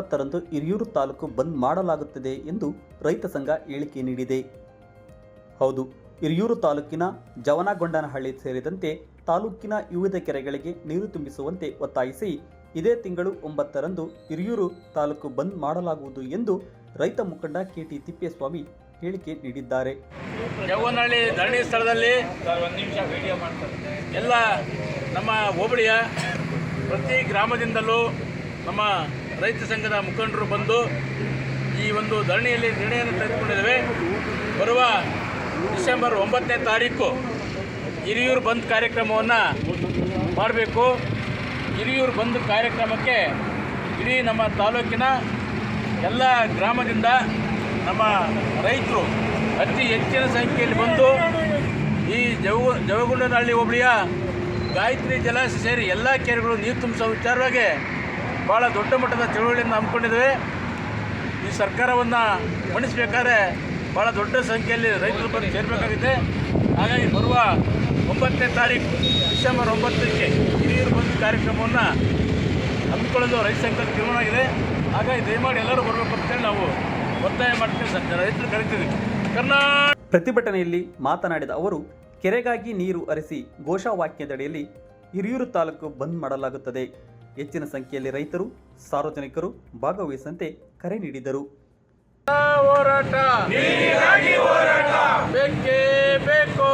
9ರಂದು ಹಿರಿಯೂರು ತಾಲೂಕು ಬಂದ್ ಮಾಡಲಾಗುತ್ತದೆ ಎಂದು ರೈತ ಸಂಘ ಹೇಳಿಕೆ ನೀಡಿದೆ. ಹೌದು, ಹಿರಿಯೂರು ತಾಲೂಕಿನ ಜವನಗೊಂಡನಹಳ್ಳಿ ಸೇರಿದಂತೆ ತಾಲೂಕಿನ ವಿವಿಧ ಕೆರೆಗಳಿಗೆ ನೀರು ತುಂಬಿಸುವಂತೆ ಒತ್ತಾಯಿಸಿ ಇದೇ ತಿಂಗಳು 9ರಂದು ಹಿರಿಯೂರು ತಾಲೂಕು ಬಂದ್ ಮಾಡಲಾಗುವುದು ಎಂದು ರೈತ ಮುಖಂಡ KT ತಿಪ್ಪೇಸ್ವಾಮಿ ಹೇಳಿಕೆ ನೀಡಿದ್ದಾರೆ. ಜವನಹಳ್ಳಿ ಧರಣಿ ಸ್ಥಳದಲ್ಲಿ ಎಲ್ಲ ನಮ್ಮ ಹೋಬಳಿಯ ಪ್ರತಿ ಗ್ರಾಮದಿಂದಲೂ ನಮ್ಮ ರೈತ ಸಂಘದ ಮುಖಂಡರು ಬಂದು ಈ ಒಂದು ಧರಣಿಯಲ್ಲಿ ನಿರ್ಣಯವನ್ನು ತೆಗೆದುಕೊಂಡಿದ್ದೇವೆ. ಬರುವ ಡಿಸೆಂಬರ್ 9ನೇ ತಾರೀಕು ಹಿರಿಯೂರು ಬಂದ್ ಕಾರ್ಯಕ್ರಮವನ್ನು ಮಾಡಬೇಕು. ಹಿರಿಯೂರು ಬಂದ್ ಕಾರ್ಯಕ್ರಮಕ್ಕೆ ಇಡೀ ನಮ್ಮ ತಾಲೂಕಿನ ಎಲ್ಲ ಗ್ರಾಮದಿಂದ ನಮ್ಮ ರೈತರು ಅತಿ ಹೆಚ್ಚಿನ ಸಂಖ್ಯೆಯಲ್ಲಿ ಬಂದು ಈ ಜವಗೊಂಡನಹಳ್ಳಿ ಹೋಬಳಿಯ ಗಾಯತ್ರಿ ಜಲಾಶಯ ಸೇರಿ ಎಲ್ಲ ಕೆರೆಗಳು ನೀರು ತುಂಬಿಸೋ ವಿಚಾರವಾಗಿ ಭಾಳ ದೊಡ್ಡ ಮಟ್ಟದ ಚಳುವಳಿಯನ್ನು ಹಮ್ಮಿಕೊಂಡಿದ್ದೇವೆ. ಈ ಸರ್ಕಾರವನ್ನು ಮಣಿಸಬೇಕಾದ್ರೆ ಭಾಳ ದೊಡ್ಡ ಸಂಖ್ಯೆಯಲ್ಲಿ ರೈತರು ಬಂದು ಸೇರಬೇಕಾಗಿದೆ. ಹಾಗಾಗಿ ಬರುವ 9ನೇ ತಾರೀಕು ಡಿಸೆಂಬರ್ 9ಕ್ಕೆ ಹಿರಿಯೂರು ಬಂದ್ ಕಾರ್ಯಕ್ರಮವನ್ನು ಹಮ್ಮಿಕೊಳ್ಳಲು ರೈತ ಸಂಘದ ತೀರ್ಮಾನ ಆಗಿದೆ. ಹಾಗಾಗಿ ದಯಮಾಡಿ ಎಲ್ಲರೂ ಬರಬೇಕು ಅಂತೇಳಿ ನಾವು ಒತ್ತಾಯ ಮಾಡ್ತೀವಿ, ರೈತರು ಕರೀತೀವಿ. ಪ್ರತಿಭಟನೆಯಲ್ಲಿ ಮಾತನಾಡಿದ ಅವರು, ಕೆರೆಗಾಗಿ ನೀರು ಹರಿಸಿ ಘೋಷವಾಕ್ಯದಡಿಯಲ್ಲಿ ಹಿರಿಯೂರು ತಾಲೂಕು ಬಂದ್ ಮಾಡಲಾಗುತ್ತದೆ. ಹೆಚ್ಚಿನ ಸಂಖ್ಯೆಯಲ್ಲಿ ರೈತರು, ಸಾರ್ವಜನಿಕರು ಭಾಗವಹಿಸುವಂತೆ ಕರೆ ನೀಡಿದರು. ಹೋರಾಟ ಬೇಕೇ ಬೇಕು.